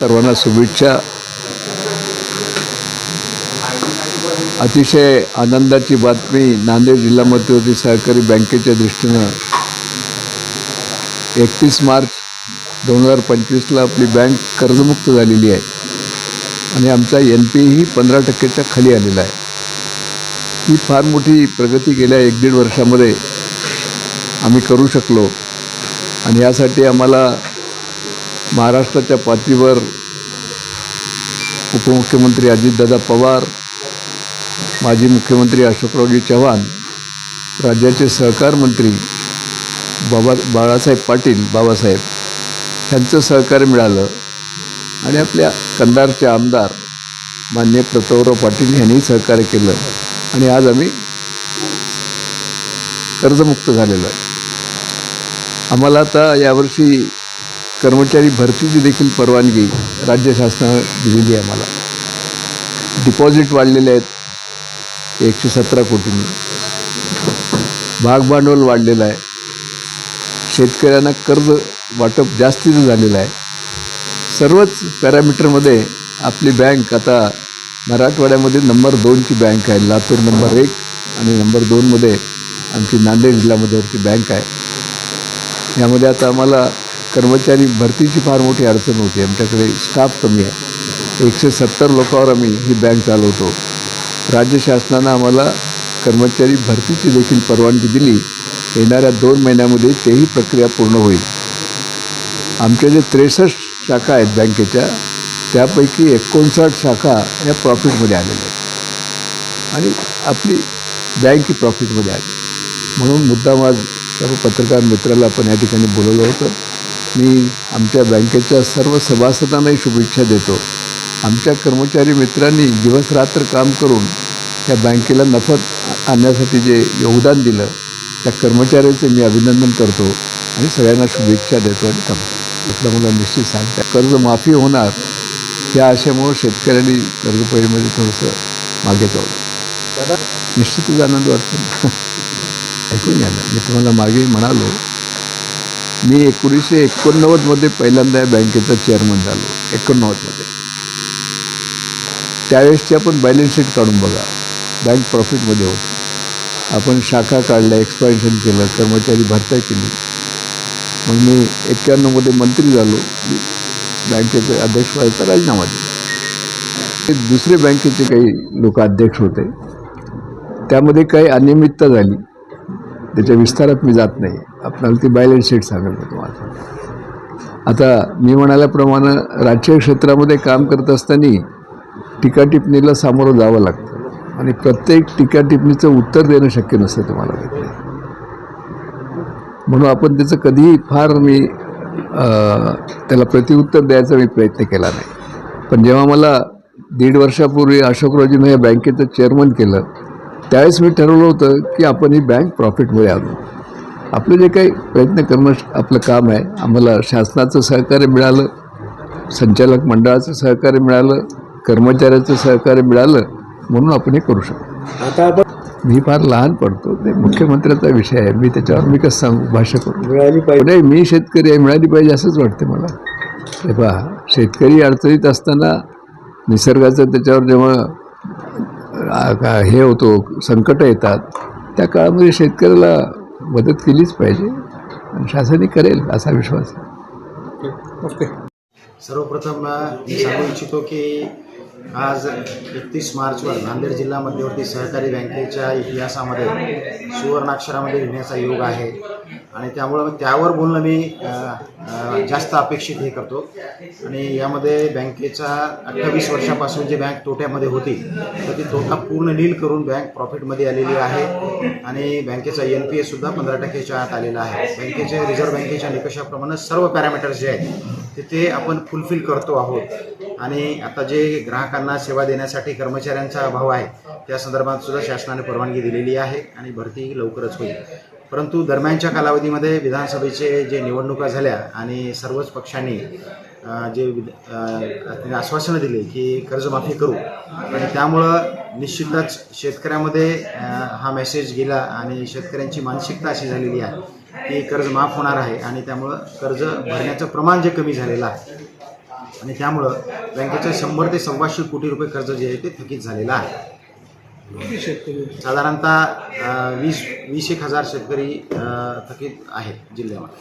सर्वांना शुभेच्छा। अतिशय आनंदाची बातमी नांदेड जिल्हा मध्यवर्ती सहकारी बँकेच्या दृष्टीनं 31 मार्च 2025ला आपली बँक कर्जमुक्त झालेली आहे आणि आमचा NPA ही 15% खाली आलेला आहे। ही फार मोठी प्रगती गेल्या 1-1.5 वर्षामध्ये आम्ही करू शकलो आणि यासाठी आम्हाला महाराष्ट्राच्या पातळीवर उपमुख्यमंत्री अजितदादा पवार, माजी मुख्यमंत्री अशोकरावजी चव्हाण, राज्याचे सहकार मंत्री बाळासाहेब पाटील यांचं सहकार्य मिळालं आणि आपल्या कंधारचे आमदार माननीय प्रतापराव पाटील यांनी सहकार्य केलं आणि आज आम्ही कर्जमुक्त झालेलो आहे। आम्हाला आता यावर्षी कर्मचारी भरतीची देखील परवानगी राज्य शासनाने दिलेली आहे। आम्हाला डिपॉझिट वाढलेले आहेत 117 कोटींनी, भागभांडवल वाढलेलं आहे, शेतकऱ्यांना कर्ज वाटप जास्तीचं झालेलं आहे। सर्वच पॅरामीटरमध्ये आपली बँक आता मराठवाड्यामध्ये नंबर 2ची बँक आहे। लातूर नंबर 1 आणि नंबर 2मध्ये आमची नांदेड जिल्हा मध्यवर्ती बँक आहे। यामध्ये आता आम्हाला कर्मचारी भरतीची फार मोठी अडचण होती। आमच्याकडे स्टाफ कमी आहे, 170 लोकांवर आम्ही ही बँक चालवतो। राज्य शासनानं आम्हाला कर्मचारी भरतीची देखील परवानगी दिली। येणाऱ्या 2 महिन्यामध्ये तेही प्रक्रिया पूर्ण होईल। आमच्या जे 63 शाखा आहेत बँकेच्या, त्यापैकी 59 शाखा या प्रॉफिटमध्ये आलेल्या आहेत आणि आपली बँक ही प्रॉफिटमध्ये आली। म्हणून मुद्दाम आज सर्व पत्रकार मित्राला आपण या ठिकाणी बोलवलं होतं। मी आमच्या बँकेच्या सर्व सभासदांनाही शुभेच्छा देतो। आमच्या कर्मचारी मित्रांनी दिवसरात्र काम करून या बँकेला नफा आणण्यासाठी जे योगदान दिलं, त्या कर्मचाऱ्यांचे मी अभिनंदन करतो आणि सगळ्यांना शुभेच्छा देतो आणि थांबतो। आपलं मला निश्चित सांगता कर्जमाफी होणार या आशेमुळे शेतकऱ्यांनी कर्जपरतफेडीमध्ये थोडंसं मागे जावं। निश्चितच आनंद वाटतो। ऐकून घ्या ना, मी तुम्हाला मागे म्हणालो, मी 1989मध्ये पहिल्यांदा या बँकेचा चेअरमन झालो। 89मध्ये त्यावेळेसची आपण बॅलन्स शीट काढून बघा, बँक प्रॉफिटमध्ये होती। आपण शाखा काढल्या, एक्सपान्शन केलं, कर्मचारी भरती केली। मग मी 91मध्ये मंत्री झालो, बँकेचे अध्यक्ष व्हायचा राजीनामा दिला। दुसरे बँकेचे काही लोक अध्यक्ष होते, त्यामध्ये काही अनियमितता झाली, त्याच्या विस्तारात मी जात नाही। आपल्याला ती बॅलन्स शीट सांगेल मी तुम्हाला। आता मी म्हणाल्याप्रमाणे राजकीय क्षेत्रामध्ये काम करत असताना टीकाटिप्पणीला सामोरं जावं लागतं आणि प्रत्येक टीकाटिप्पणीचं उत्तर देणं शक्य नसतं तुम्हाला माहिती आहे। म्हणून आपण त्याचं कधीही फार मी त्याला प्रतिउत्तर द्यायचा मी प्रयत्न केला नाही। पण जेव्हा मला 1.5 वर्षापूर्वी अशोकरावजीनं या बँकेचं चेअरमन केलं, त्यावेळेस मी ठरवलं होतं की आपण ही बँक प्रॉफिटमध्ये आणू। आपलं जे काही प्रयत्न करणं आपलं काम आहे। आम्हाला शासनाचं सहकार्य मिळालं, संचालक मंडळाचं सहकार्य मिळालं, कर्मचाऱ्याचं सहकार्य मिळालं, म्हणून आपण हे करू शकतो। आता आपण मी फार लहान पडतो, ते मुख्यमंत्र्याचा विषय आहे, मी त्याच्यावर मी कसं सांगू, भाष्य करू मिळाली पाहिजे। मी शेतकरी आहे, मिळाली पाहिजे असंच वाटते मला। हे पहा, शेतकरी अडचणीत असताना निसर्गाचं त्याच्यावर जेव्हा हे होतो, संकट येतात, त्या काळामध्ये शेतकऱ्याला मदत केलीच पाहिजे आणि शासनही करेल असा विश्वास आहे। ओके। सर्वप्रथम मी सांगू इच्छितो की आज 31 मार्चवर नांदेड जिल्हा मध्यवर्ती सहकारी बँकेच्या इतिहासामध्ये सुवर्णाक्षरामध्ये लिहिण्याचा योग आहे आणि त्यामुळं त्यावर बोलणं मी जास्त अपेक्षित हे करतो। आणि यामध्ये बँकेचा 28 वर्षापासून जी बँक तोट्यामध्ये होती, तर ती तोटा पूर्ण नील करून बँक प्रॉफिटमध्ये आलेली आहे आणि बँकेचा NPA सुद्धा 15%च्या आत आलेला आहे। बँकेचे रिझर्व्ह बँकेच्या निकषाप्रमाणे सर्व पॅरामीटर्स जे आहेत ते आपण फुलफिल करतो आहोत आणि आता जे ग्राहकांना सेवा देण्यासाठी कर्मचाऱ्यांचा अभाव आहे, त्या संदर्भात सुद्धा शासनाने परवानगी दिलेली आहे आणि भरती लवकरच होईल। परंतु दरम्यानच्या कालावधीमध्ये विधानसभेचे जे निवडणुका झाल्या आणि सर्वच पक्षांनी जे आश्वासनं दिली की कर्जमाफी करू आणि त्यामुळं निश्चितच शेतकऱ्यामध्ये हा मेसेज गेला आणि शेतकऱ्यांची मानसिकता अशी झालेली आहे की कर्ज माफ होणार आहे आणि त्यामुळं कर्ज भरण्याचं प्रमाण जे कमी झालेलं आहे आणि त्यामुळं बँकेच्या 100 ते 125 कोटी रुपये कर्ज जे आहे ते थकीत झालेलं आहे. साधारणतः 20-21 हजार शेतकरी थकीत आहेत जिल्ह्यामध्ये.